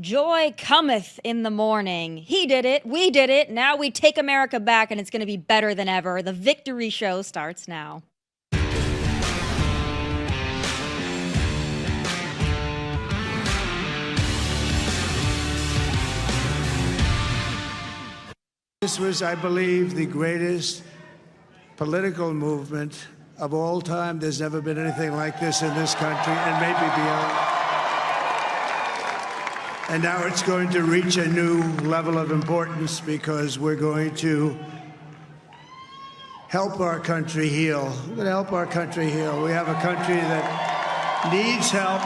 Joy cometh in the morning. He did it. We did it. Now we take America back, and it's going to be better than ever. The victory show starts now. This was, I believe, the greatest political movement of all time. There's never been anything like this in this country, and maybe beyond. And now it's going to reach a new level of importance because we're going to help our country heal. We're going to help our country heal. We have a country that needs help,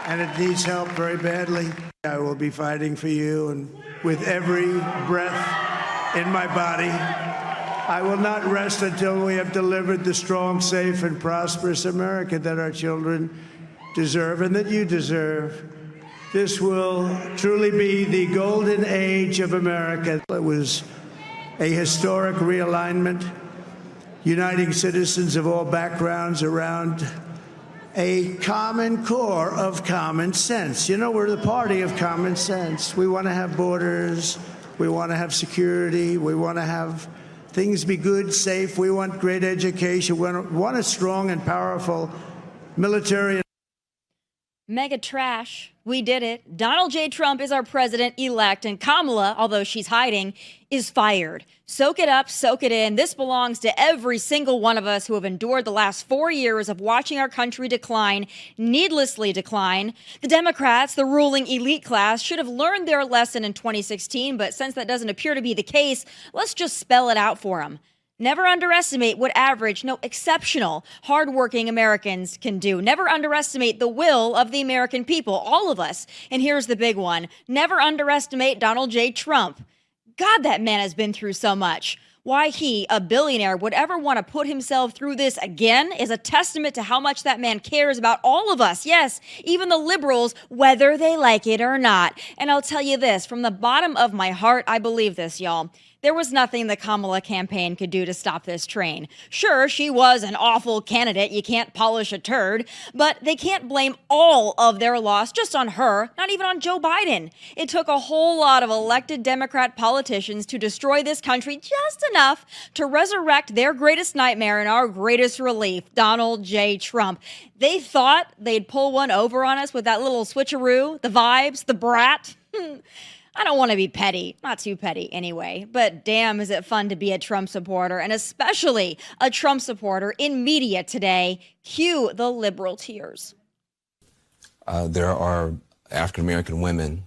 and it needs help very badly. I will be fighting for you, and with every breath in my body, I will not rest until we have delivered the strong, safe, and prosperous America that our children deserve and that you deserve. This will truly be the golden age of America. It was a historic realignment, uniting citizens of all backgrounds around a common core of common sense. You know, we're the party of common sense. We want to have borders. We want to have security. We want to have things be good, safe. We want great education. We want a strong and powerful military. Mega trash. We did it. Donald J. Trump is our president-elect, and Kamala, although she's hiding, is fired. Soak it up, soak it in. This belongs to every single one of us who have endured the last 4 years of watching our country decline, needlessly decline. The Democrats, the ruling elite class, should have learned their lesson in 2016, but since that doesn't appear to be the case, let's just spell it out for them. Never underestimate what average, no, exceptional, hardworking Americans can do. Never underestimate the will of the American people, all of us. And here's the big one. Never underestimate Donald J. Trump. God, that man has been through so much. Why he, a billionaire, would ever want to put himself through this again is a testament to how much that man cares about all of us. Yes, even the liberals, whether they like it or not. And I'll tell you this, from the bottom of my heart, I believe this, y'all. There was nothing the Kamala campaign could do to stop this train. Sure, she was an awful candidate. You can't polish a turd. But they can't blame all of their loss just on her, not even on Joe Biden. It took a whole lot of elected Democrat politicians to destroy this country just enough to resurrect their greatest nightmare and our greatest relief, Donald J. Trump. They thought they'd pull one over on us with that little switcheroo, the vibes, the brat. I don't want to be petty, not too petty anyway, but damn is it fun to be a Trump supporter, and especially a Trump supporter in media today. Cue the liberal tears. There are African-American women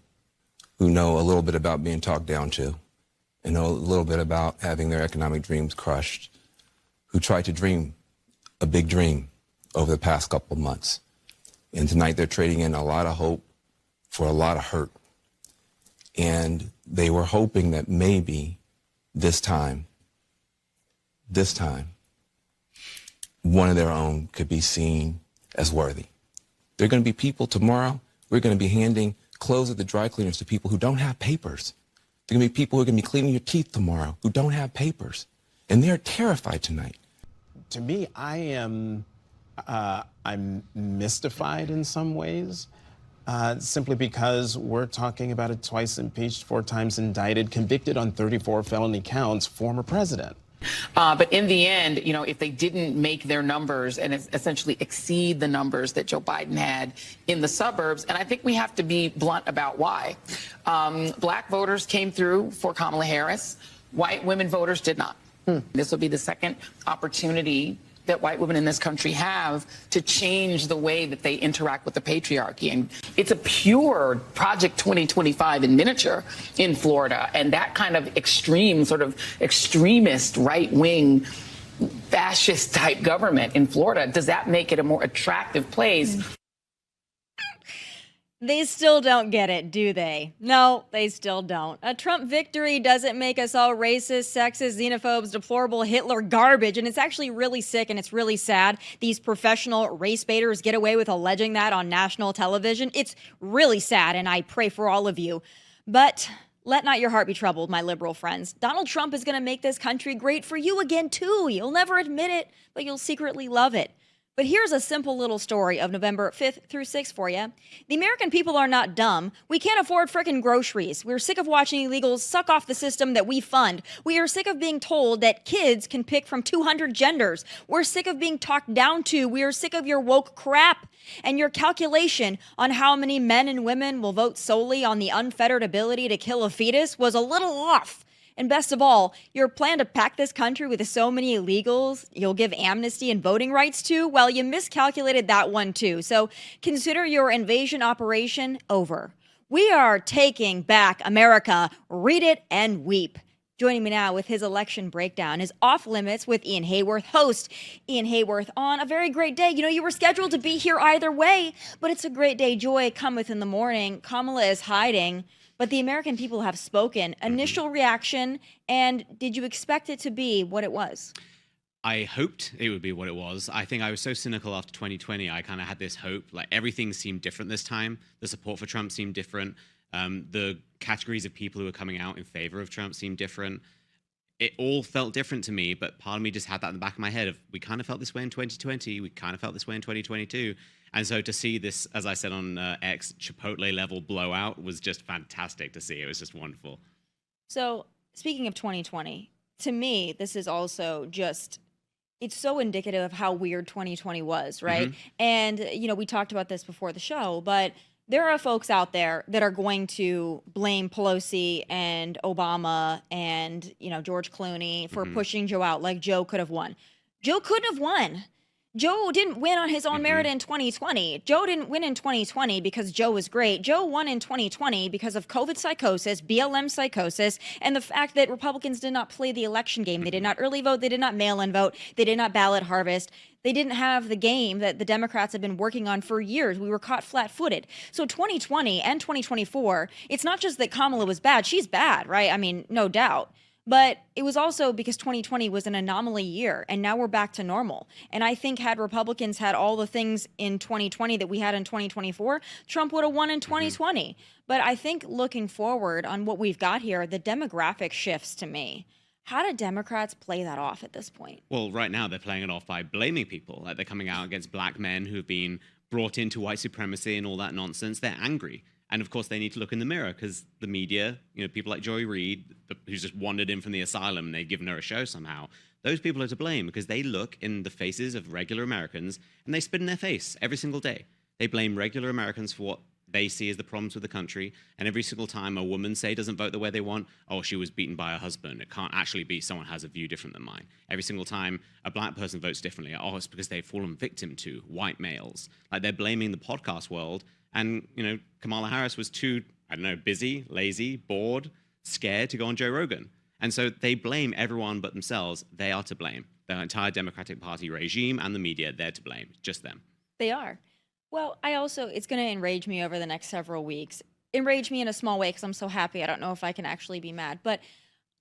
who know a little bit about being talked down to and know a little bit about having their economic dreams crushed, who tried to dream a big dream over the past couple of months. And tonight they're trading in a lot of hope for a lot of hurt. And they were hoping that maybe this time, one of their own could be seen as worthy. There are going to be people tomorrow, we're going to be handing clothes at the dry cleaners to people who don't have papers. There are going to be people who are going to be cleaning your teeth tomorrow who don't have papers. And they're terrified tonight. To me, I'm mystified in some ways. Simply because we're talking about a twice impeached, 4 times indicted, convicted on 34 felony counts, former president. But in the end, you know, if they didn't make their numbers and essentially exceed the numbers that Joe Biden had in the suburbs, and I think we have to be blunt about why. Black voters came through for Kamala Harris. White women voters did not. This will be the second opportunity that white women in this country have to change the way that they interact with the patriarchy. And it's a pure Project 2025 in miniature in Florida. And that kind of extreme, sort of extremist, right-wing, fascist type government in Florida, does that make it a more attractive place? They still don't get it, do they? No, they still don't. A Trump victory doesn't make us all racist, sexist, xenophobes, deplorable Hitler garbage, and it's actually really sick and it's really sad. These professional race baiters get away with alleging that on national television. It's really sad, and I pray for all of you. But let not your heart be troubled, my liberal friends. Donald Trump is going to make this country great for you again, too. You'll never admit it, but you'll secretly love it. But here's a simple little story of November 5th through 6th for you. The American people are not dumb. We can't afford frickin' groceries. We're sick of watching illegals suck off the system that we fund. We are sick of being told that kids can pick from 200 genders. We're sick of being talked down to. We are sick of your woke crap. And your calculation on how many men and women will vote solely on the unfettered ability to kill a fetus was a little off. And best of all, your plan to pack this country with so many illegals you'll give amnesty and voting rights to, well, you miscalculated that one too. So consider your invasion operation over. We are taking back America. Read it and weep. Joining me now with his election breakdown is Off Limits with Ian Haworth, host Ian Haworth, on a very great day. You know, you were scheduled to be here either way, but it's a great day. Joy cometh in the morning. Kamala is hiding. But the American people have spoken. Initial reaction, and did you expect it to be what it was? I hoped it would be what it was. I think I was so cynical after 2020. I kind of had this hope, like everything seemed different this time. The support for Trump seemed different. The categories of people who were coming out in favor of Trump seemed different. It all felt different to me, but part of me just had that in the back of my head of, we kind of felt this way in 2020. We kind of felt this way in 2022. And so to see this, as I said on X, Chipotle level blowout was just fantastic to see. It was just wonderful. So speaking of 2020, to me, this is also just, it's so indicative of how weird 2020 was, right? Mm-hmm. And, you know, we talked about this before the show, but there are folks out there that are going to blame Pelosi and Obama and, you know, George Clooney for pushing Joe out like Joe could have won. Joe couldn't have won. Joe didn't win on his own merit in 2020. Joe didn't win in 2020 because Joe was great. Joe won in 2020 because of COVID psychosis, BLM psychosis, and the fact that Republicans did not play the election game. They did not early vote. They did not mail-in vote. They did not ballot harvest. They didn't have the game that the Democrats have been working on for years. We were caught flat-footed. So 2020 and 2024, it's not just that Kamala was bad. She's bad, right? I mean, no doubt. But it was also because 2020 was an anomaly year, and now we're back to normal. And I think had Republicans had all the things in 2020 that we had in 2024, Trump would have won in 2020. But I think looking forward on what we've got here, the demographic shifts to me. How do Democrats play that off at this point? Well, right now they're playing it off by blaming people. Like they're coming out against black men who've been brought into white supremacy and all that nonsense. They're angry. And of course, they need to look in the mirror because the media, you know, people like Joy Reid, who's just wandered in from the asylum and they've given her a show somehow, those people are to blame because they look in the faces of regular Americans and they spit in their face every single day. They blame regular Americans for what they see as the problems with the country. And every single time a woman, say, doesn't vote the way they want, oh, she was beaten by her husband. It can't actually be someone has a view different than mine. Every single time a black person votes differently, oh, it's because they've fallen victim to white males. Like they're blaming the podcast world. And, you know, Kamala Harris was too, I don't know, busy, lazy, bored, scared to go on Joe Rogan. And so they blame everyone but themselves. They are to blame. The entire Democratic Party regime and the media, they're to blame. Just them. They are. Well, it's going to enrage me over the next several weeks. Enrage me in a small way because I'm so happy. I don't know if I can actually be mad. But,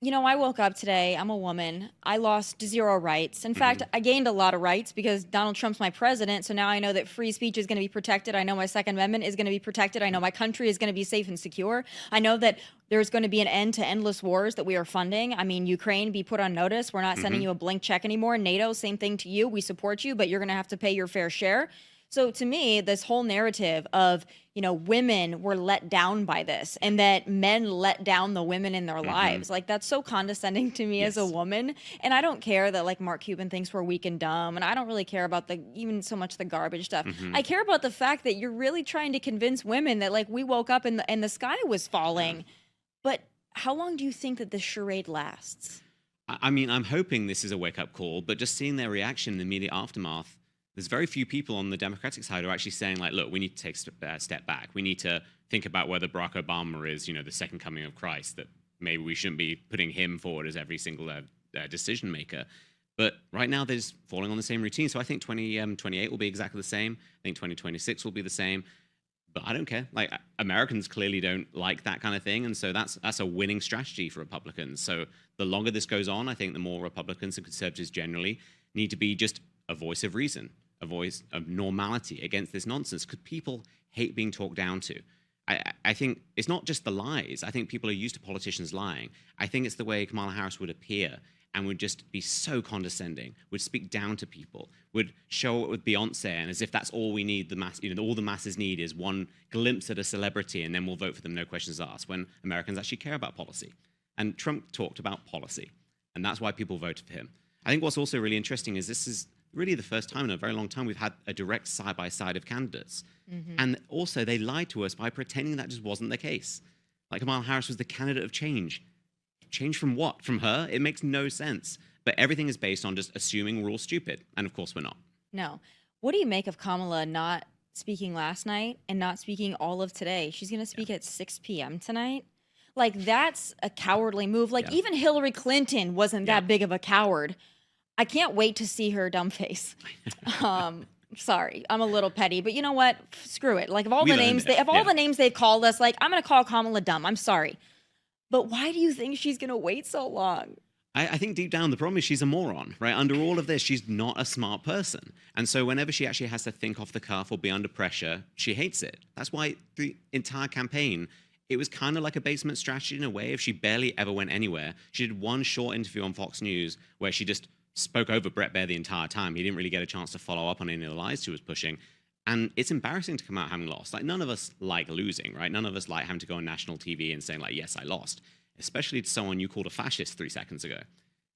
you know, I woke up today. I'm a woman. I lost 0 rights. In fact, I gained a lot of rights because Donald Trump's my president. So now I know that free speech is going to be protected. I know my Second Amendment is going to be protected. I know my country is going to be safe and secure. I know that there's going to be an end to endless wars that we are funding. I mean, Ukraine, be put on notice. We're not sending you a blank check anymore. NATO, same thing to you. We support you, but you're going to have to pay your fair share. So to me, this whole narrative of, you know, women were let down by this and that men let down the women in their lives, like that's so condescending to me as a woman. And I don't care that like Mark Cuban thinks we're weak and dumb. And I don't really care about even so much the garbage stuff. I care about the fact that you're really trying to convince women that like we woke up and the sky was falling. But how long do you think that this charade lasts? I mean, I'm hoping this is a wake-up call, but just seeing their reaction in the immediate aftermath, there's very few people on the Democratic side who are actually saying, like, look, we need to take a step back. We need to think about whether Barack Obama is, you know, the second coming of Christ, that maybe we shouldn't be putting him forward as every single decision maker. But right now, they're just falling on the same routine. So I think 2028 will be exactly the same. I think 2026 will be the same. But I don't care. Like, Americans clearly don't like that kind of thing. And so that's a winning strategy for Republicans. So the longer this goes on, I think the more Republicans and conservatives generally need to be just a voice of reason, a voice of normality against this nonsense, because people hate being talked down to. I think it's not just the lies. I think people are used to politicians lying. I think it's the way Kamala Harris would appear and would just be so condescending, would speak down to people, would show it with Beyonce, and as if that's all we need, all the masses need is one glimpse at a celebrity, and then we'll vote for them, no questions asked, when Americans actually care about policy. And Trump talked about policy, and that's why people voted for him. I think what's also really interesting is this is really the first time in a very long time we've had a direct side-by-side of candidates. And also, they lied to us by pretending that just wasn't the case. Like, Kamala Harris was the candidate of change. Change from what? From her? It makes no sense. But everything is based on just assuming we're all stupid. And of course, we're not. No. What do you make of Kamala not speaking last night and not speaking all of today? She's going to speak at 6 p.m. tonight. Like, that's a cowardly move. Like, even Hillary Clinton wasn't that big of a coward. I can't wait to see her dumb face. Sorry, I'm a little petty, but you know what? Screw it. Like, of all the names, the names they've called us, like, I'm gonna call Kamala dumb. I'm sorry, but why do you think she's gonna wait so long? I think deep down the problem is she's a moron, right? Under all of this, she's not a smart person, and so whenever she actually has to think off the cuff or be under pressure, she hates it. That's why the entire campaign, it was kind of like a basement strategy in a way. If she barely ever went anywhere, she did one short interview on Fox News where she just spoke over Bret Baier the entire time. He didn't really get a chance to follow up on any of the lies she was pushing. And it's embarrassing to come out having lost. Like, none of us like losing, right? None of us like having to go on national TV and saying, like, yes, I lost. Especially to someone you called a fascist 3 seconds ago.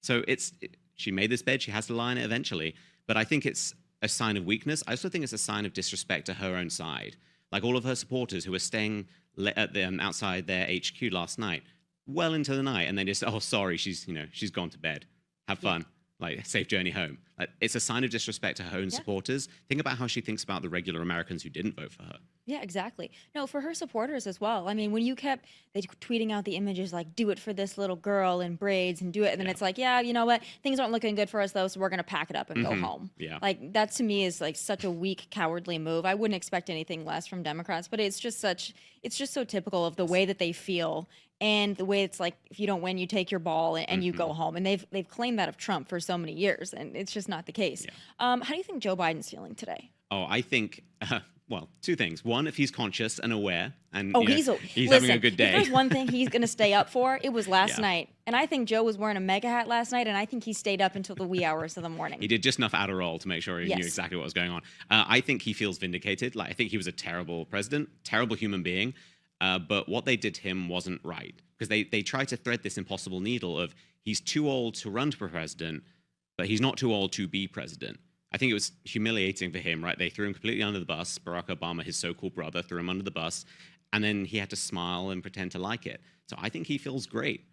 So she made this bed, she has to lie in it eventually. But I think it's a sign of weakness. I also think it's a sign of disrespect to her own side. Like, all of her supporters who were staying at outside their HQ last night, well into the night, and they just, oh, sorry, she's gone to bed. Have fun. Like, safe journey home. Like, it's a sign of disrespect to her own supporters. Think about how she thinks about the regular Americans who didn't vote for her. Yeah, exactly. No, for her supporters as well. I mean, when you kept tweeting out the images like, do it for this little girl in braids and do it, and then it's like, yeah, you know what? Things aren't looking good for us though, so we're going to pack it up and go home. Yeah. Like, that to me is like such a weak, cowardly move. I wouldn't expect anything less from Democrats, but it's just so typical of the way that they feel. And the way it's like, if you don't win, you take your ball and you go home. And they've claimed that of Trump for so many years, and it's just not the case. Yeah. How do you think Joe Biden's feeling today? Oh, I think, well, two things. One, if he's conscious and aware, and he's having a good day. If there's one thing he's going to stay up for, it was last night. And I think Joe was wearing a MAGA hat last night, and I think he stayed up until the wee hours of the morning. He did just enough Adderall to make sure he knew exactly what was going on. I think he feels vindicated. Like, I think he was a terrible president, terrible human being. But what they did to him wasn't right, because they tried to thread this impossible needle of he's too old to run for president, but he's not too old to be president. I think it was humiliating for him, right? They threw him completely under the bus. Barack Obama, his so-called brother, threw him under the bus, and then he had to smile and pretend to like it. So I think he feels great.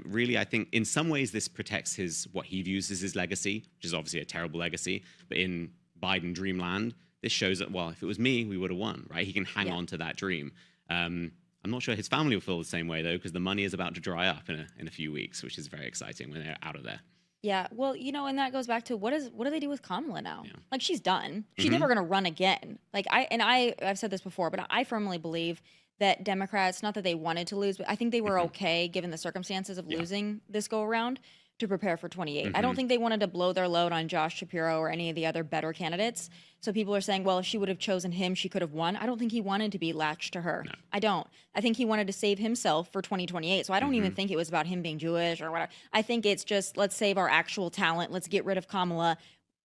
Really, I think in some ways this protects what he views as his legacy, which is obviously a terrible legacy. But in Biden dreamland, this shows that, well, if it was me, we would have won, right? He can hang on to that dream. I'm not sure his family will feel the same way, though, because the money is about to dry up in a few weeks, which is very exciting when they're out of there. Yeah, well, and that goes back to what do they do with Kamala now? Yeah. Like, she's done. She's never going to run again. Like, I've said this before, but I firmly believe that Democrats, not that they wanted to lose, but I think they were okay, given the circumstances of losing this go around, to prepare for 28. I don't think they wanted to blow their load on Josh Shapiro or any of the other better candidates. So people are saying, well, if she would have chosen him, she could have won. I don't think he wanted to be latched to her. No. I don't. I think he wanted to save himself for 2028. So I don't even think it was about him being Jewish or whatever. I think it's just, let's save our actual talent. Let's get rid of Kamala.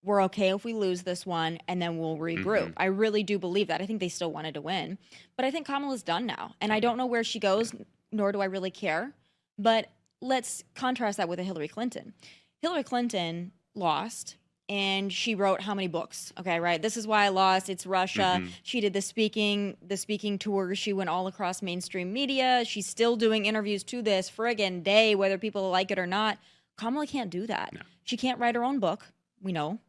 We're okay if we lose this one, and then we'll regroup. I really do believe that. I think they still wanted to win. But I think Kamala's done now. And I don't know where she goes, nor do I really care. But let's contrast that with a Hillary Clinton. Hillary Clinton lost, and she wrote how many books? Okay, right? This is why I lost. It's Russia. She did the speaking tour. She went all across mainstream media. She's still doing interviews to this friggin' day, whether people like it or not. Kamala can't do that. No. She can't write her own book. We know.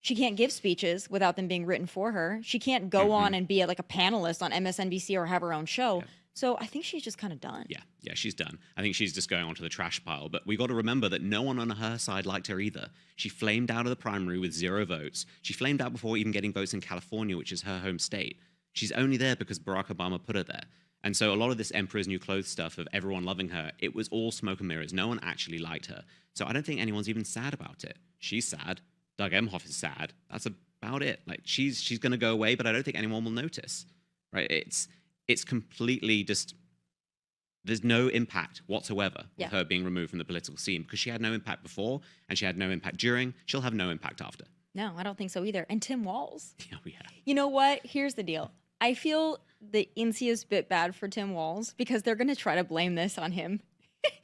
She can't give speeches without them being written for her. She can't go on and be like a panelist on MSNBC or have her own show. Yeah. So I think she's just kind of done. Yeah, she's done. I think she's just going onto the trash pile. But we got to remember that no one on her side liked her either. She flamed out of the primary with 0 votes. She flamed out before even getting votes in California, which is her home state. She's only there because Barack Obama put her there. And so a lot of this Emperor's New Clothes stuff of everyone loving her, it was all smoke and mirrors. No one actually liked her. So I don't think anyone's even sad about it. She's sad. Doug Emhoff is sad. That's about it. Like, she's going to go away, but I don't think anyone will notice. Right? it's completely just, there's no impact whatsoever Yeah. with her being removed from the political scene because she had no impact before and she had no impact during. She'll have no impact after. No, I don't think so either. And Tim Walz. Yeah, yeah. You know what? Here's the deal. I feel the insiest bit bad for Tim Walz because they're going to try to blame this on him.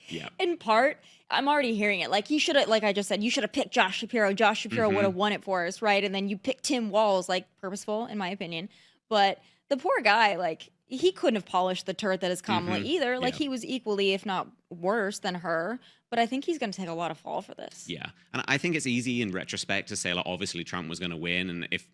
Yeah. In part, I'm already hearing it. Like, he should have, like I just said, you should have picked Josh Shapiro. Josh Shapiro would have won it for us, right? And then you picked Tim Walz, like, purposeful, in my opinion. But the poor guy, like, he couldn't have polished the turd that is Kamala either. Like, he was equally, if not worse, than her. But I think he's going to take a lot of fall for this. Yeah. And I think it's easy in retrospect to say, like, obviously Trump was going to win. And if,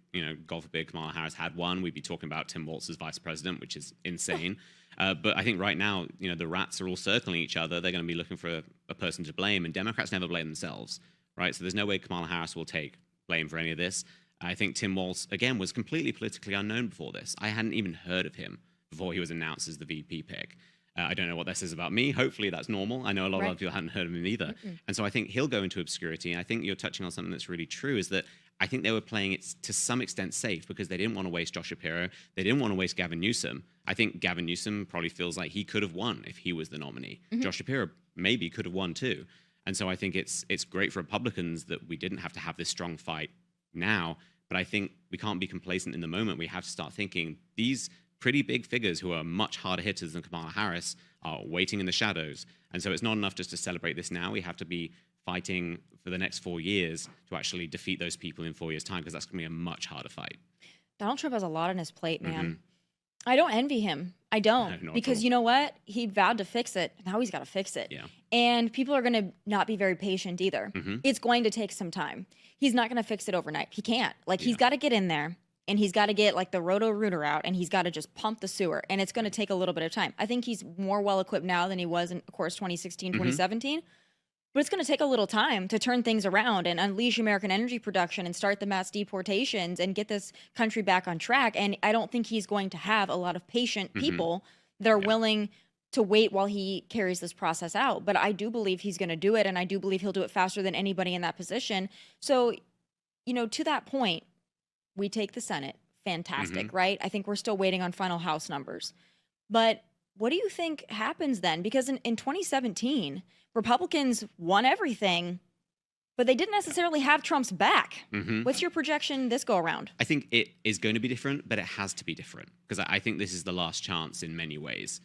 God forbid, Kamala Harris had won, we'd be talking about Tim Walz as vice president, which is insane. But I think right now, the rats are all circling each other. They're going to be looking for a person to blame. And Democrats never blame themselves, right? So there's no way Kamala Harris will take blame for any of this. I think Tim Walz, again, was completely politically unknown before this. I hadn't even heard of him before he was announced as the VP pick. I don't know what that says about me. Hopefully that's normal. I know a lot of people hadn't heard of him either. And so I think he'll go into obscurity. And I think you're touching on something that's really true, is that I think they were playing it to some extent safe because they didn't want to waste Josh Shapiro. They didn't want to waste Gavin Newsom. I think Gavin Newsom probably feels like he could have won if he was the nominee. Josh Shapiro maybe could have won too. And so I think it's great for Republicans that we didn't have to have this strong fight now. But I think we can't be complacent in the moment. We have to start thinking these pretty big figures who are much harder hitters than Kamala Harris are waiting in the shadows. And so it's not enough just to celebrate this now. We have to be fighting for the next 4 years to actually defeat those people in 4 years' time, because that's going to be a much harder fight. Donald Trump has a lot on his plate, man. I don't envy him. I don't. No, not because at all. you know what? He vowed to fix it. Now he's got to fix it. Yeah. And people are going to not be very patient either. It's going to take some time. He's not going to fix it overnight. He can't. Like, he's got to get in there. And he's got to get, like, the roto-rooter out, and he's got to just pump the sewer. And it's going to take a little bit of time. I think he's more well-equipped now than he was in, of course, 2016, 2017. But it's going to take a little time to turn things around and unleash American energy production and start the mass deportations and get this country back on track. And I don't think he's going to have a lot of patient people that are willing to wait while he carries this process out. But I do believe he's going to do it, and I do believe he'll do it faster than anybody in that position. So, to that point, we take the Senate. Fantastic, right? I think we're still waiting on final House numbers. But what do you think happens then? Because in 2017, Republicans won everything, but they didn't necessarily have Trump's back. What's your projection this go around? I think it is going to be different, but it has to be different, because I think this is the last chance in many ways.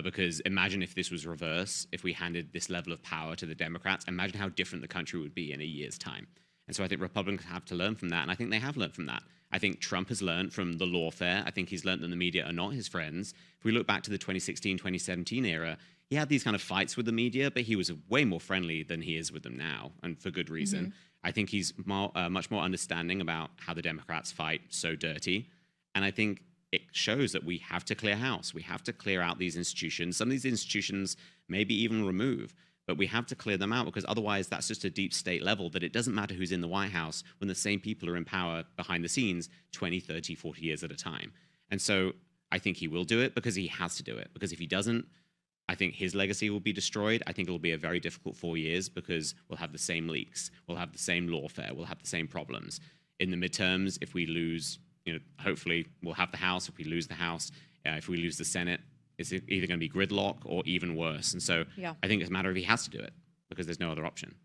Because imagine if this was reverse, if we handed this level of power to the Democrats, imagine how different the country would be in a year's time. And so I think Republicans have to learn from that, and I think they have learned from that. I think Trump has learned from the lawfare. I think he's learned that the media are not his friends. If we look back to the 2016, 2017 era, he had these kind of fights with the media, but he was way more friendly than he is with them now, and for good reason. I think he's much more understanding about how the Democrats fight so dirty. And I think it shows that we have to clear house. We have to clear out these institutions. Some of these institutions maybe even remove, but we have to clear them out, because otherwise that's just a deep state level that it doesn't matter who's in the White House when the same people are in power behind the scenes 20, 30, 40 years at a time. And so I think he will do it because he has to do it, because if he doesn't, I think his legacy will be destroyed. I think it will be a very difficult 4 years, because we'll have the same leaks, we'll have the same lawfare, we'll have the same problems. In the midterms, if we lose, hopefully we'll have the House. If we lose the House, if we lose the Senate, it's either going to be gridlock or even worse. And so I think it's a matter of he has to do it, because there's no other option.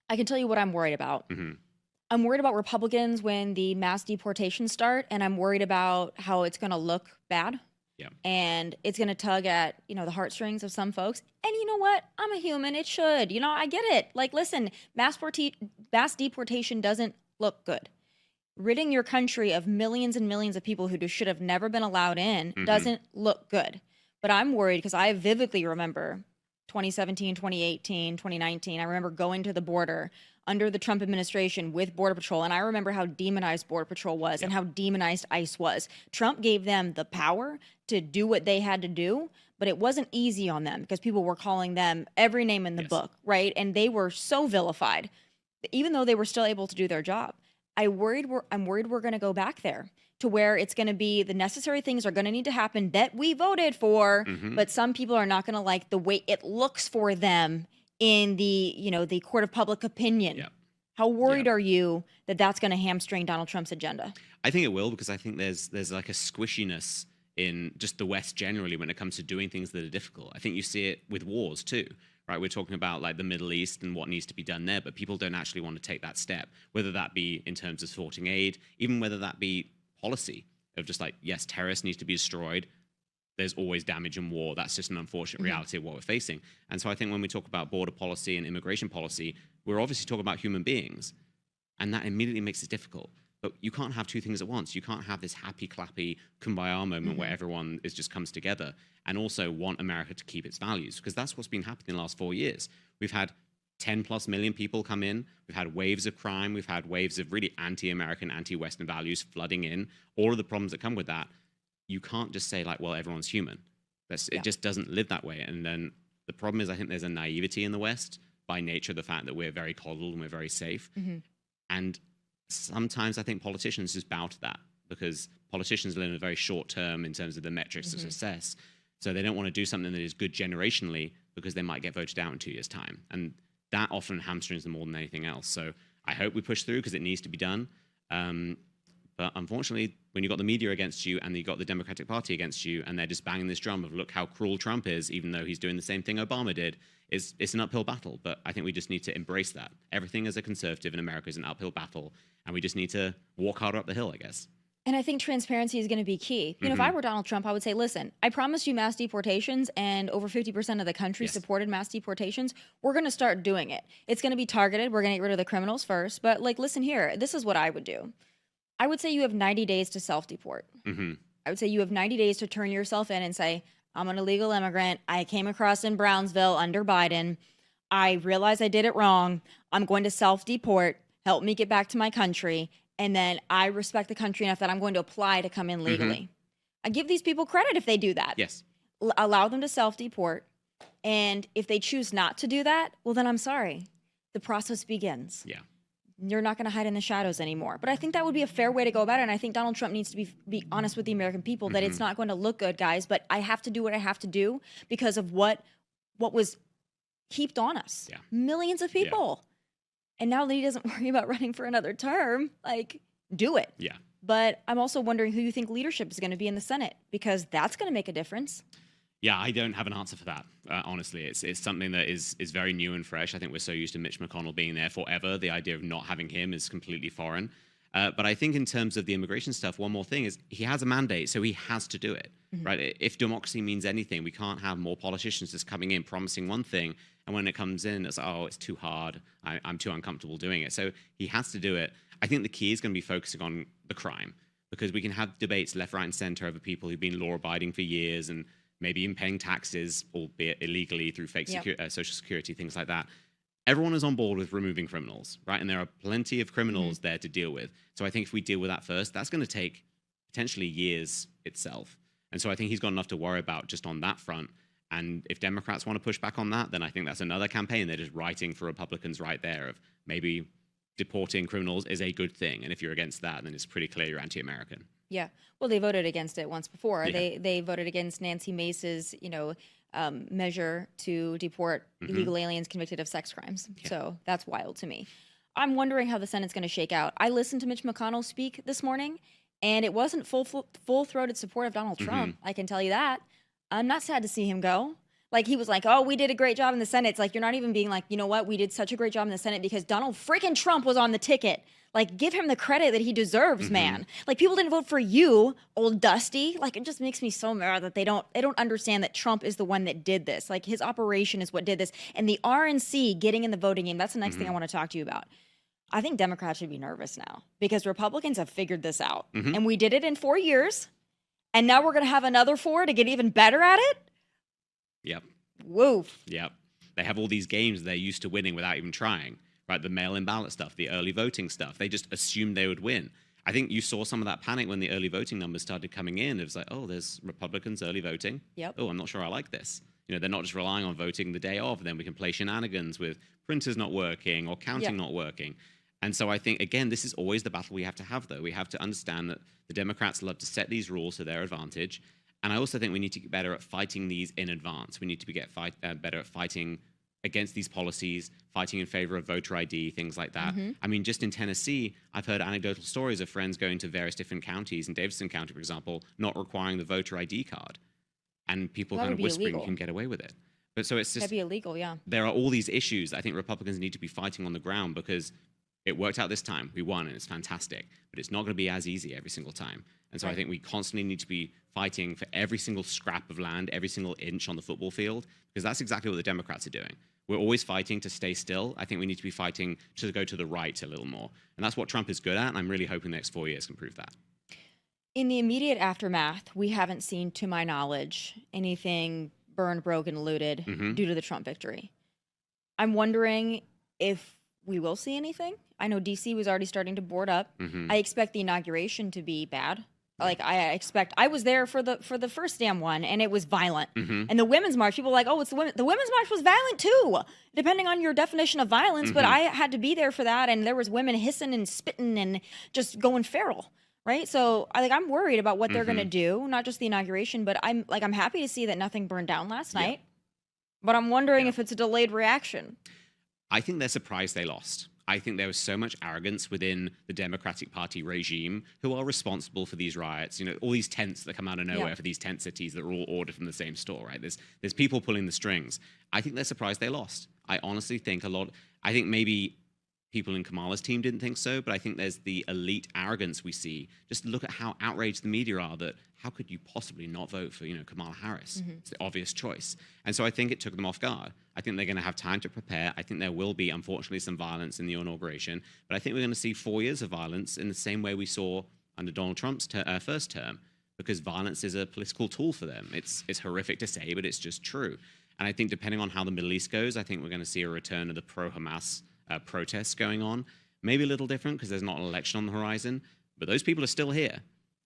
I can tell you what I'm worried about. I'm worried about Republicans when the mass deportations start, and I'm worried about how it's going to look bad. And it's going to tug at, the heartstrings of some folks. And you know what? I'm a human. It should. I get it. Like, listen, mass deportation doesn't look good. Ridding your country of millions and millions of people who should have never been allowed in doesn't look good. But I'm worried because I vividly remember 2017, 2018, 2019. I remember going to the border under the Trump administration with Border Patrol, and I remember how demonized Border Patrol was and how demonized ICE was. Trump gave them the power to do what they had to do, but it wasn't easy on them because people were calling them every name in the book, right? And they were so vilified, even though they were still able to do their job. I'm worried we're going to go back there to where it's going to be the necessary things are going to need to happen that we voted for, but some people are not going to like the way it looks for them in the, the court of public opinion. How worried are you that that's going to hamstring Donald Trump's agenda? I think it will, because I think there's like a squishiness in just the West generally when it comes to doing things that are difficult. I think you see it with wars too, right? We're talking about like the Middle East and what needs to be done there, but people don't actually want to take that step, whether that be in terms of supporting aid, even whether that be policy of just like, yes, terrorists need to be destroyed. There's always damage in war. That's just an unfortunate reality of what we're facing. And so I think when we talk about border policy and immigration policy, we're obviously talking about human beings. And that immediately makes it difficult. But you can't have two things at once. You can't have this happy, clappy, kumbaya moment where everyone just comes together and also want America to keep its values, because that's what's been happening in the last 4 years. We've had 10+ million people come in. We've had waves of crime. We've had waves of really anti-American, anti-Western values flooding in. All of the problems that come with that. You can't just say like, well, everyone's human. It just doesn't live that way. And then the problem is, I think there's a naivety in the West by nature of the fact that we're very coddled and we're very safe. And sometimes I think politicians just bow to that, because politicians live in a very short term in terms of the metrics of success. So they don't want to do something that is good generationally because they might get voted out in 2 years' time. And that often hamstrings them more than anything else. So I hope we push through because it needs to be done. But unfortunately, when you've got the media against you and you've got the Democratic Party against you and they're just banging this drum of look how cruel Trump is, even though he's doing the same thing Obama did, it's an uphill battle. But I think we just need to embrace that. Everything as a conservative in America is an uphill battle, and we just need to walk harder up the hill, I guess. And I think transparency is going to be key. You know, if I were Donald Trump, I would say, listen, I promised you mass deportations, and over 50% of the country supported mass deportations. We're going to start doing it. It's going to be targeted. We're going to get rid of the criminals first. But like, listen here, this is what I would do. I would say you have 90 days to self-deport. I would say you have 90 days to turn yourself in and say, I'm an illegal immigrant. I came across in Brownsville under Biden. I realized I did it wrong. I'm going to self-deport. Help me get back to my country. And then I respect the country enough that I'm going to apply to come in legally. I give these people credit if they do that. Yes. Allow them to self-deport. And if they choose not to do that, well, then I'm sorry. The process begins. Yeah. You're not going to hide in the shadows anymore. But I think that would be a fair way to go about it. And I think Donald Trump needs to be honest with the American people that it's not going to look good, guys, but I have to do what I have to do because of what was heaped on us. Yeah. Millions of people. And now that he doesn't worry about running for another term, like, do it. Yeah. But I'm also wondering who you think leadership is going to be in the Senate, because that's going to make a difference. Yeah, I don't have an answer for that. Honestly, it's something that is very new and fresh. I think we're so used to Mitch McConnell being there forever. The idea of not having him is completely foreign. But I think in terms of the immigration stuff, one more thing is he has a mandate, so he has to do it, right? If democracy means anything, we can't have more politicians just coming in promising one thing, and when it comes in, it's, oh, it's too hard. I'm too uncomfortable doing it. So he has to do it. I think the key is going to be focusing on the crime, because we can have debates left, right, and center over people who've been law-abiding for years and maybe even paying taxes, albeit illegally through fake Social Security, things like that. Everyone is on board with removing criminals, right? And there are plenty of criminals there to deal with. So I think if we deal with that first, that's going to take potentially years itself. And so I think he's got enough to worry about just on that front. And if Democrats want to push back on that, then I think that's another campaign they're just writing for Republicans right there of maybe deporting criminals is a good thing. And if you're against that, then it's pretty clear you're anti-American. Yeah. Well, they voted against it once before. Yeah. They voted against Nancy Mace's, measure to deport illegal aliens convicted of sex crimes. Yeah. So that's wild to me. I'm wondering how the Senate's going to shake out. I listened to Mitch McConnell speak this morning, and it wasn't full-throated support of Donald Trump. I can tell you that. I'm not sad to see him go. Like, he was like, oh, we did a great job in the Senate. It's like, you're not even being like, you know what? We did such a great job in the Senate because Donald freaking Trump was on the ticket. Like, give him the credit that he deserves, man. Like, people didn't vote for you, old Dusty. Like, it just makes me so mad that they don't understand that Trump is the one that did this. Like, his operation is what did this. And the RNC getting in the voting game, that's the next thing I want to talk to you about. I think Democrats should be nervous now because Republicans have figured this out. And we did it in 4 years. And now we're going to have another 4 to get even better at it? Yep. Woof. Yep. They have all these games they're used to winning without even trying, right? The mail-in ballot stuff, the early voting stuff. They just assumed they would win. I think you saw some of that panic when the early voting numbers started coming in. It was like, oh, there's Republicans early voting. Yep. Oh, I'm not sure I like this. They're not just relying on voting the day of. Then we can play shenanigans with printers not working or counting not working. And so I think, again, this is always the battle we have to have, though. We have to understand that the Democrats love to set these rules to their advantage. And I also think we need to get better at fighting these in advance. We need to get better at fighting against these policies, fighting in favor of voter ID, things like that. I mean, just in Tennessee, I've heard anecdotal stories of friends going to various different counties, in Davidson County, for example, not requiring the voter ID card. And people That kind would of be whispering illegal. you can get away with it. But so it's just, That'd be illegal, yeah. there are all these issues I think Republicans need to be fighting on the ground, because it worked out this time. We won, and it's fantastic. But it's not going to be as easy every single time. And so I think we constantly need to be fighting for every single scrap of land, every single inch on the football field, because that's exactly what the Democrats are doing. We're always fighting to stay still. I think we need to be fighting to go to the right a little more. And that's what Trump is good at, and I'm really hoping the next 4 years can prove that. In the immediate aftermath, we haven't seen, to my knowledge, anything burned, broken, looted due to the Trump victory. I'm wondering if we will see anything. I know DC was already starting to board up. I expect the inauguration to be bad. Like I was there for the first damn one, and it was violent. And the Women's March, people were like, oh, it's the women. The Women's March was violent too, depending on your definition of violence. But I had to be there for that, and there was women hissing and spitting and just going feral. Right. So I'm worried about what they're going to do, not just the inauguration, but I'm happy to see that nothing burned down last night. But I'm wondering if it's a delayed reaction. I think they're surprised they lost. I think there was so much arrogance within the Democratic Party regime who are responsible for these riots. You know, all these tents that come out of nowhere for these tent cities that are all ordered from the same store, right? There's people pulling the strings. I think they're surprised they lost. I honestly think I think maybe people in Kamala's team didn't think so, but I think there's the elite arrogance we see. Just look at how outraged the media are that how could you possibly not vote for, Kamala Harris? It's the obvious choice. And so I think it took them off guard. I think they're going to have time to prepare. I think there will be, unfortunately, some violence in the inauguration, but I think we're going to see 4 years of violence in the same way we saw under Donald Trump's first term, because violence is a political tool for them. It's horrific to say, but it's just true. And I think depending on how the Middle East goes, I think we're going to see a return of the pro-Hamas protests going on. Maybe a little different because there's not an election on the horizon, but those people are still here.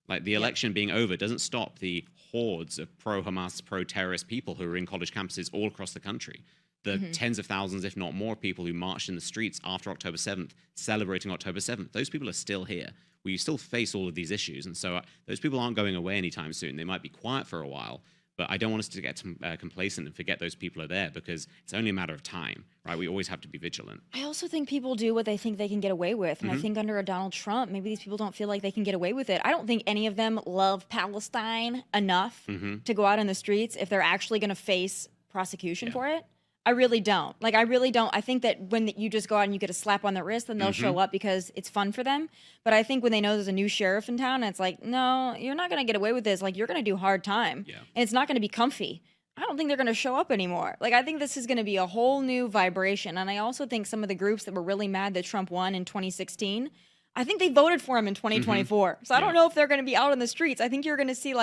Like the election being over doesn't stop the hordes of pro-Hamas, pro-terrorist people who are in college campuses all across the country. The tens of thousands, if not more, people who marched in the streets after October 7th, celebrating October 7th, those people are still here. We still face all of these issues. And so those people aren't going away anytime soon. They might be quiet for a while, but I don't want us to get complacent and forget those people are there, because it's only a matter of time, right? We always have to be vigilant. I also think people do what they think they can get away with. And I think under a Donald Trump, maybe these people don't feel like they can get away with it. I don't think any of them love Palestine enough to go out in the streets if they're actually going to face prosecution for it. I really don't. I really don't. I think that when you just go out and you get a slap on the wrist, then they'll show up because it's fun for them. But I think when they know there's a new sheriff in town, and it's like, no, you're not going to get away with this. You're going to do hard time. And it's not going to be comfy. I don't think they're going to show up anymore. I think this is going to be a whole new vibration. And I also think some of the groups that were really mad that Trump won in 2016, I think they voted for him in 2024. So I don't know if they're going to be out in the streets. I think you're going to see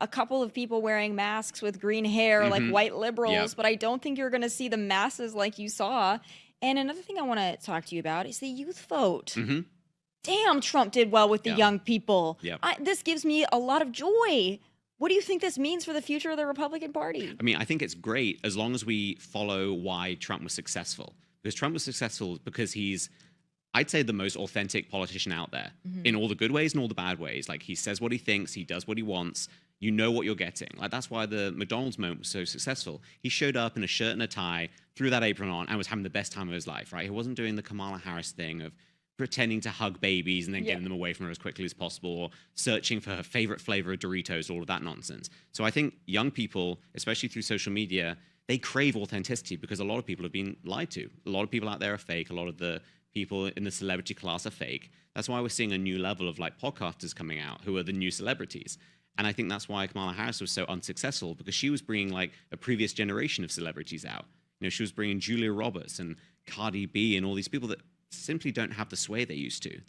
a couple of people wearing masks with green hair, like white liberals, but I don't think you're going to see the masses like you saw. And another thing I want to talk to you about is the youth vote. Damn, Trump did well with the young people. This gives me a lot of joy. What do you think this means for the future of the Republican Party? I mean, I think it's great as long as we follow why Trump was successful. Because Trump was successful because he's, I'd say, the most authentic politician out there in all the good ways and all the bad ways. He says what he thinks, he does what he wants. You know what you're getting. That's why the McDonald's moment was so successful. He showed up in a shirt and a tie, threw that apron on, and was having the best time of his life, right? He wasn't doing the Kamala Harris thing of pretending to hug babies and then getting them away from her as quickly as possible, or searching for her favorite flavor of Doritos, all of that nonsense. So I think young people, especially through social media, they crave authenticity because a lot of people have been lied to. A lot of people out there are fake. A lot of the people in the celebrity class are fake. That's why we're seeing a new level of podcasters coming out who are the new celebrities. And I think that's why Kamala Harris was so unsuccessful, because she was bringing a previous generation of celebrities out. She was bringing Julia Roberts and Cardi B and all these people that simply don't have the sway they used to.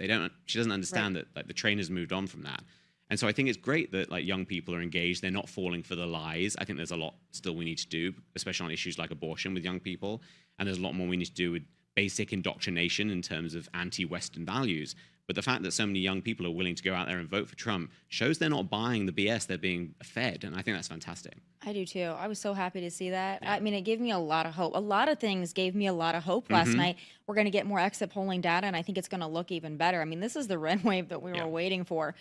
She doesn't understand that the train has moved on from that. And so I think it's great that young people are engaged. They're not falling for the lies. I think there's a lot still we need to do, especially on issues like abortion with young people. And there's a lot more we need to do with basic indoctrination in terms of anti-Western values. But the fact that so many young people are willing to go out there and vote for Trump shows they're not buying the BS they're being fed. And I think that's fantastic. I do too. I was so happy to see that. I mean, it gave me a lot of hope. A lot of things gave me a lot of hope last night. We're going to get more exit polling data, and I think it's going to look even better. I mean, this is the red wave that we were waiting for.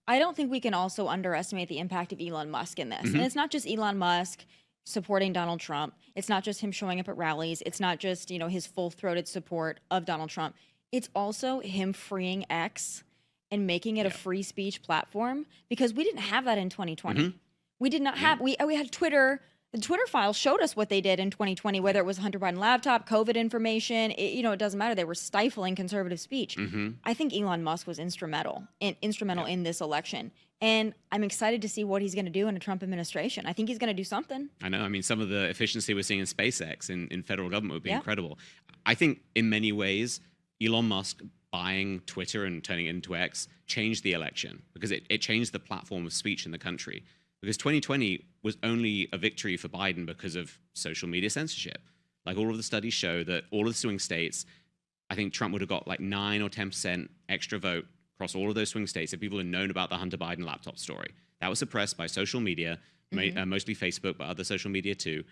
I don't think we can also underestimate the impact of Elon Musk in this. And it's not just Elon Musk. supporting Donald Trump. It's not just him showing up at rallies. It's not just, you know, his full-throated support of Donald Trump. It's also him freeing X and making it a free speech platform, because we didn't have that in 2020. We did not have, we had Twitter. The Twitter files showed us what they did in 2020, whether it was Hunter Biden laptop, COVID information, it doesn't matter. They were stifling conservative speech. I think Elon Musk was instrumental in this election. And I'm excited to see what he's going to do in a Trump administration. I think he's going to do something. I know. I mean, some of the efficiency we're seeing in SpaceX in federal government would be incredible. I think in many ways, Elon Musk buying Twitter and turning it into X changed the election, because it changed the platform of speech in the country. Because 2020 was only a victory for Biden because of social media censorship. Like, all of the studies show that all of the swing states, I think Trump would have got like 9 or 10% extra vote across all of those swing states if people had known about the Hunter Biden laptop story. That was suppressed by social media, mostly Facebook, but other social media too.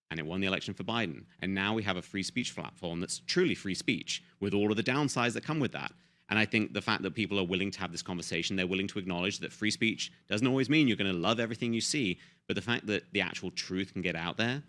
And it won the election for Biden. And now we have a free speech platform that's truly free speech, with all of the downsides that come with that. And I think the fact that people are willing to have this conversation, they're willing to acknowledge that free speech doesn't always mean you're going to love everything you see, but the fact that the actual truth can get out there,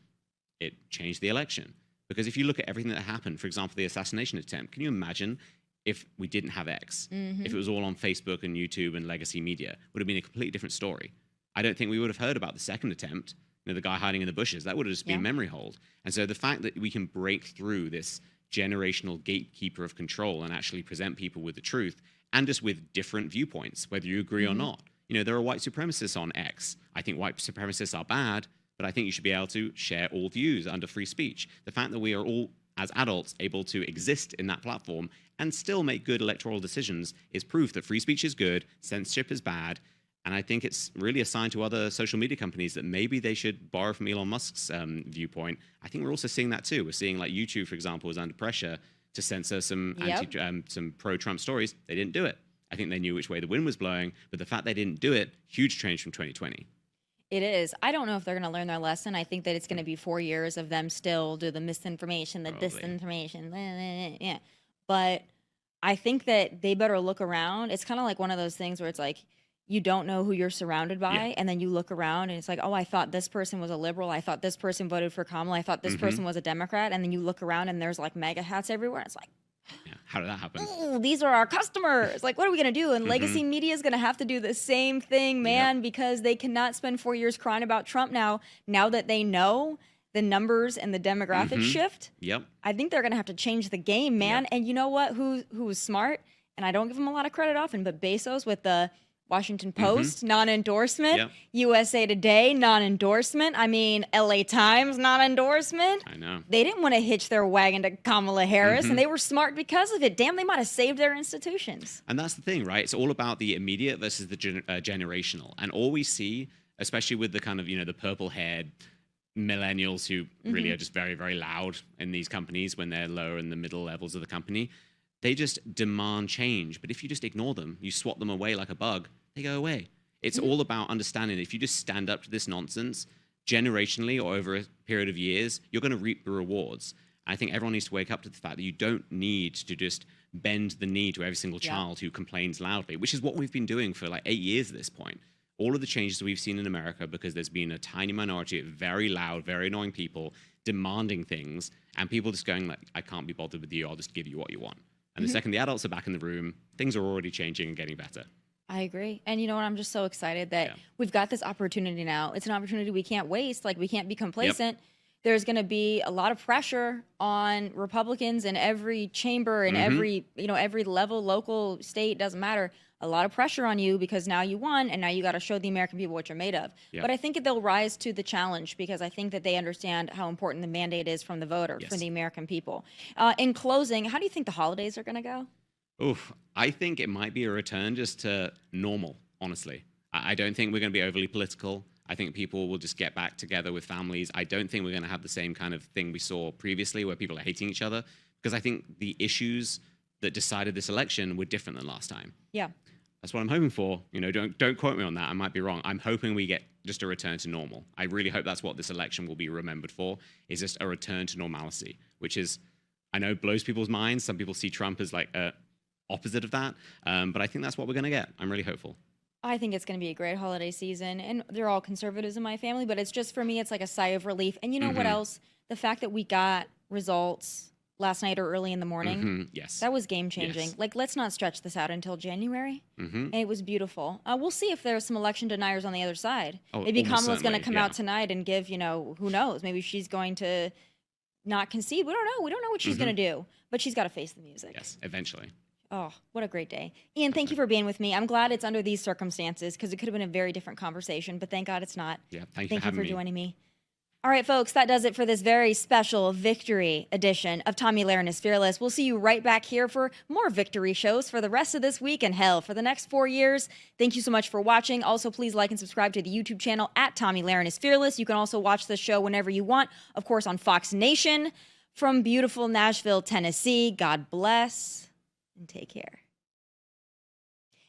it changed the election. Because if you look at everything that happened, for example, the assassination attempt, can you imagine if we didn't have X, if it was all on Facebook and YouTube and legacy media? It would have been a completely different story. I don't think we would have heard about the second attempt, the guy hiding in the bushes. That would have just been memory hold. And so the fact that we can break through this generational gatekeeper of control and actually present people with the truth, and just with different viewpoints, whether you agree or not. There are white supremacists on X. I think white supremacists are bad, but I think you should be able to share all views under free speech. The fact that we are all, as adults, able to exist in that platform and still make good electoral decisions is proof that free speech is good, censorship is bad. And I think it's really a sign to other social media companies that maybe they should borrow from Elon Musk's viewpoint. I think we're also seeing that too. We're seeing, like, YouTube, for example, is under pressure to censor some some pro-Trump stories. They didn't do it. I think they knew which way the wind was blowing, but the fact they didn't do it, huge change from 2020. It is. I don't know if they're going to learn their lesson. I think that it's going to be 4 years of them still do the misinformation, the disinformation. Yeah. But I think that they better look around. It's kind of like one of those things where it's like, you don't know who you're surrounded by, and then you look around and it's like, oh, I thought this person was a liberal. I thought this person voted for Kamala. I thought this person was a Democrat. And then you look around and there's like MAGA hats everywhere. It's like, how did that happen? Oh, these are our customers. Like, what are we going to do? And legacy media is going to have to do the same thing, man, because they cannot spend 4 years crying about Trump now that they know the numbers and the demographic shift. I think they're going to have to change the game, man. And you know what? Who was smart? And I don't give him a lot of credit often, but Bezos with the Washington Post, non-endorsement. USA Today, non-endorsement. I mean, LA Times, non-endorsement. I know. They didn't want to hitch their wagon to Kamala Harris, and they were smart because of it. Damn, they might have saved their institutions. And that's the thing, right? It's all about the immediate versus the generational. And all we see, especially with the kind of, the purple-haired millennials who really are just very, very loud in these companies when they're lower in the middle levels of the company, they just demand change. But if you just ignore them, you swat them away like a bug, they go away. It's all about understanding that if you just stand up to this nonsense generationally or over a period of years, you're going to reap the rewards. I think everyone needs to wake up to the fact that you don't need to just bend the knee to every single child who complains loudly, which is what we've been doing for like 8 years at this point. All of the changes we've seen in America, because there's been a tiny minority of very loud, very annoying people demanding things, and people just going like, I can't be bothered with you, I'll just give you what you want. And the second the adults are back in the room, things are already changing and getting better. I agree. And you know what? I'm just so excited that we've got this opportunity now. It's an opportunity we can't waste. Like, we can't be complacent. There's going to be a lot of pressure on Republicans in every chamber and every level, local, state, doesn't matter. A lot of pressure on you because now you won and now you got to show the American people what you're made of. But I think they'll rise to the challenge because I think that they understand how important the mandate is from the voter, from the American people. In closing, how do you think the holidays are going to go? Oof, I think it might be a return just to normal, honestly. I don't think we're going to be overly political. I think people will just get back together with families. I don't think we're going to have the same kind of thing we saw previously where people are hating each other, because I think the issues that decided this election were different than last time. Yeah. That's what I'm hoping for. Don't quote me on that. I might be wrong. I'm hoping we get just a return to normal. I really hope that's what this election will be remembered for, is just a return to normalcy, which is, I know, blows people's minds. Some people see Trump as like opposite of that, but I think that's what we're going to get. I'm really hopeful. I think it's going to be a great holiday season, and they're all conservatives in my family, but it's just, for me, it's like a sigh of relief. And you know what else? The fact that we got results last night or early in the morning, Yes. that was game-changing. Yes. Like, let's not stretch this out until January. And it was beautiful. We'll see if there's some election deniers on the other side. Oh, Maybe almost Kamala's going to certainly, come yeah. out tonight and give, you know, who knows? Maybe she's going to not concede. We don't know. We don't know what she's going to do, but she's got to face the music. Yes, eventually. Oh, what a great day. Ian, thank you for being with me. I'm glad it's under these circumstances because it could have been a very different conversation, but thank God it's not. Yeah, thank you for having me. joining me. All right, folks, that does it for this very special victory edition of Tomi Lahren is Fearless. We'll see you right back here for more victory shows for the rest of this week and hell for the next 4 years. Thank you so much for watching. Also, please like and subscribe to the YouTube channel at Tomi Lahren is Fearless. You can also watch the show whenever you want, of course, on Fox Nation from beautiful Nashville, Tennessee. God bless and take care.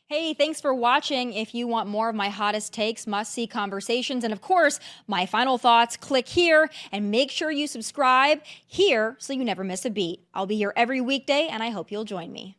Hey, thanks for watching. If you want more of my hottest takes, must-see conversations, and of course, my final thoughts, click here and make sure you subscribe here so you never miss a beat. I'll be here every weekday, and I hope you'll join me.